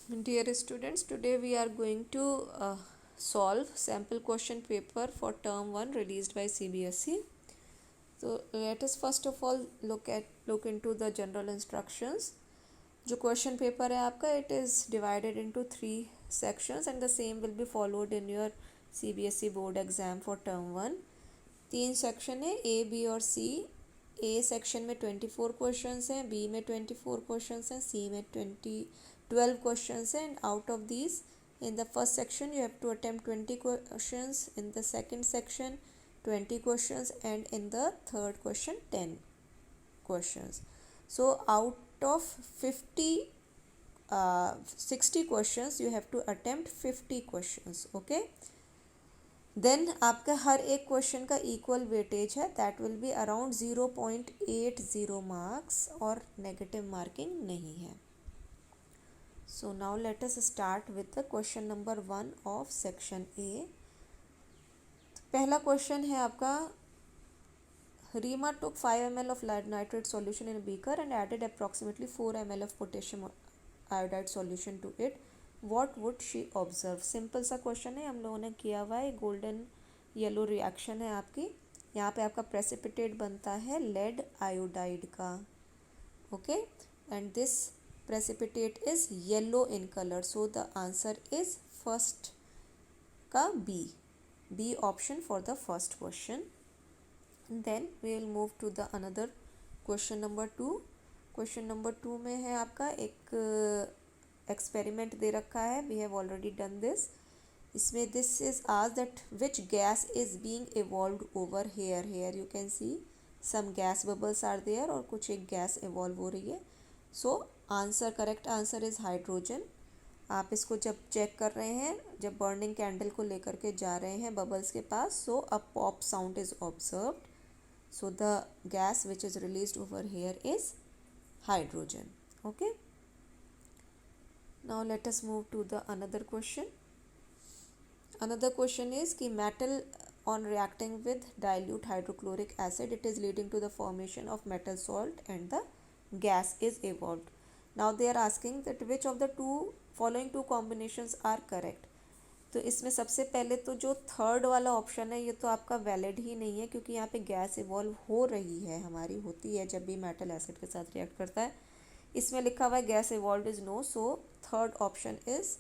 Dear students, today we are going to solve sample question paper for term 1 released by CBSE. So let us first of all look into the general instructions. जो question paper है आपका it is divided into 3 sections and the same will be followed in your CBSE board exam for term 1. 3 section है A, B और C. A section में 24 questions हैं, B में 24 questions हैं, C में 12 questions, and out of these in the first section you have to attempt 20 questions, in the second section 20 questions, and in the third question 10 questions. So out of 60 questions you have to attempt 50 questions. Okay, then आपका हर एक question का equal weightage है, that will be around 0.80 marks और negative marking नहीं है. So now let us start with the question number 1 of section A. पहला question है आपका, Rima took 5 ml of lead nitrate solution in a beaker and added approximately 4 ml of potassium iodide solution to it. What would she observe? Simple सा question है, हम लोगों ने किया हुआ है. गोल्डन येलो रिएक्शन है आपकी. यहाँ पे आपका प्रेसिपिटेट बनता है लेड आयोडाइड का. Okay, and this precipitate is yellow in color, so the answer is first का B option for the first question. Then we will move to the another question number 2. Question number 2 में है आपका एक experiment दे रखा है. We have already done this. इसमें this is asked that which gas is being evolved over here. Here you can see some gas bubbles are there और कुछ एक गैस evolve हो रही है. So answer, correct answer is hydrogen. आप इसको जब चेक कर रहे हैं, जब बर्निंग कैंडल को लेकर के जा रहे हैं बबल्स के पास, so a pop sound is observed. So the gas which is released over here is hydrogen. Okay, now let us move to the another question. Another question is कि metal on reacting with dilute hydrochloric acid, it is leading to the formation of metal salt and the gas is evolved. Now they are asking that which of the following two combinations are correct. तो इसमें सबसे पहले तो जो third वाला option है ये तो आपका वैलिड ही नहीं है, क्योंकि यहाँ पे गैस इवॉल्व हो रही है, हमारी होती है जब भी मेटल एसिड के साथ रिएक्ट करता है. इसमें लिखा हुआ है gas evolve is no, so third option is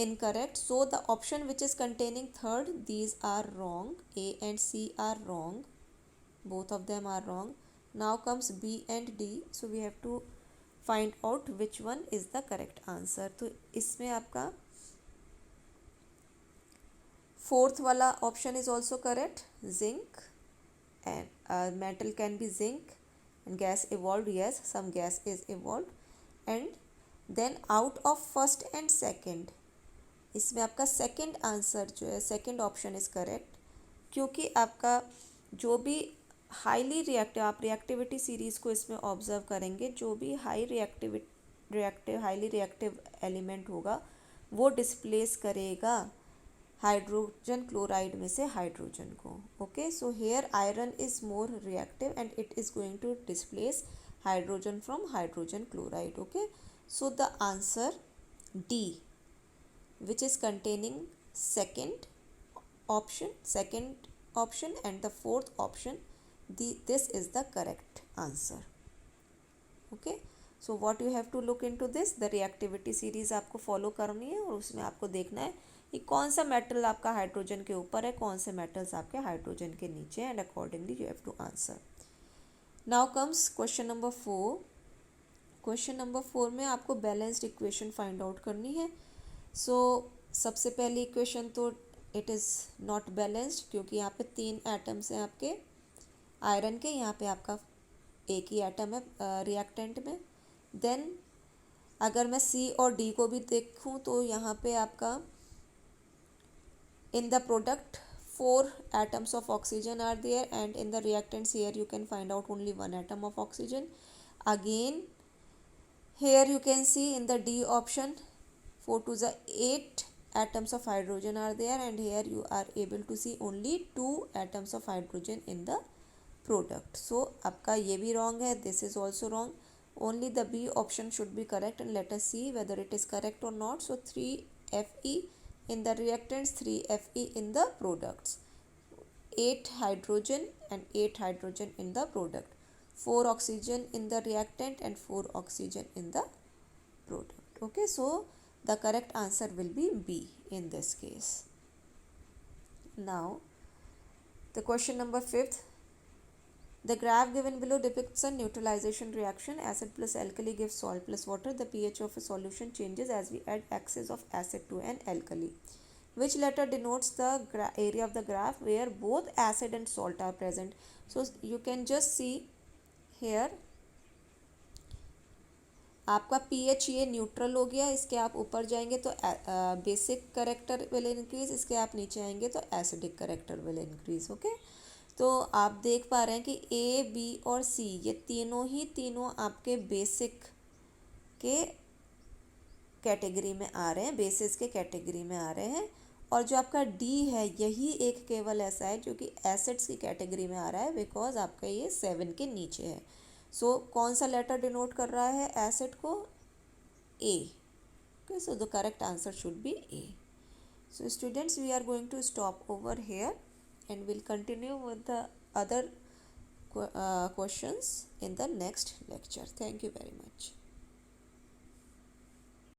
incorrect. So the option which is containing third, these are wrong. A and C are wrong, both of them are wrong. Now comes B and D, so we have to find out which one is the correct answer. तो इसमें आपका fourth वाला option is also correct, zinc, and metal can be zinc and gas evolved. Yes, some gas is evolved. And then out of first and second, इसमें आपका second answer जो है, second option is correct, क्योंकि आपका जो भी highly reactive, आप reactivity series को इसमें ऑब्जर्व करेंगे, जो भी हाईली रिएक्टिव एलिमेंट होगा वो डिस्प्लेस करेगा हाइड्रोजन क्लोराइड में से हाइड्रोजन को. Okay, so here iron is more reactive and it is going to displace hydrogen from hydrogen chloride. Okay, so the answer D, which is containing second option and the fourth option, this is the correct answer. Okay, so what you have to look into this, the reactivity series आपको follow करनी है और उसमें आपको देखना है कि कौन सा मेटल आपका हाइड्रोजन के ऊपर है, कौन से मेटल्स आपके हाइड्रोजन के नीचे है, and accordingly you have to answer. Now comes question number 4. Question number 4 में आपको बैलेंस्ड इक्वेशन फाइंड आउट करनी है. सो सबसे पहली इक्वेशन तो इट इज़ नॉट बैलेंस्ड, क्योंकि यहाँ पे 3 एटम्स हैं आपके आयरन के, यहाँ पे आपका एक ही एटम है रिएक्टेंट में. देन अगर मैं सी और डी को भी देखूँ तो यहाँ पे आपका in the product 4 atoms of oxygen are there, and in the reactants here you can find out only 1 atom of oxygen. Again here you can see in the D option 4 to the 8 atoms of hydrogen are there, and here you are able to see only 2 atoms of hydrogen in the product. So आपका ये भी wrong है, this is also wrong. only the B option should be correct, and let us see whether it is correct or not. So 3Fe in the reactants, 3Fe in the products, 8 hydrogen and 8 hydrogen in the product, 4 oxygen in the reactant and 4 oxygen in the product. Okay, so the correct answer will be B in this case. Now the question number 5th. The graph given below depicts a neutralization reaction. Acid plus alkali gives salt plus water. The pH of a solution changes as we add excess of acid to an alkali. Which letter denotes the area of the graph where both acid and salt are present? So you can just see here, आपका pH ये neutral हो गया, इसके आप ऊपर जाएंगे तो basic character will increase, इसके आप नीचे आएंगे तो acidic character will increase. Okay, तो आप देख पा रहे हैं कि ए, बी और सी ये तीनों आपके बेसिक के कैटेगरी में आ रहे हैं, बेसिस के कैटेगरी में आ रहे हैं. और जो आपका डी है यही एक केवल ऐसा है जो कि एसिड्स की कैटेगरी में आ रहा है, बिकॉज आपका ये 7 के नीचे है. सो कौन सा लेटर डिनोट कर रहा है एसिड को? A. Okay, so the correct answer should be A. So students, we are going to stop over here and we'll continue with the other questions in the next lecture. Thank you very much.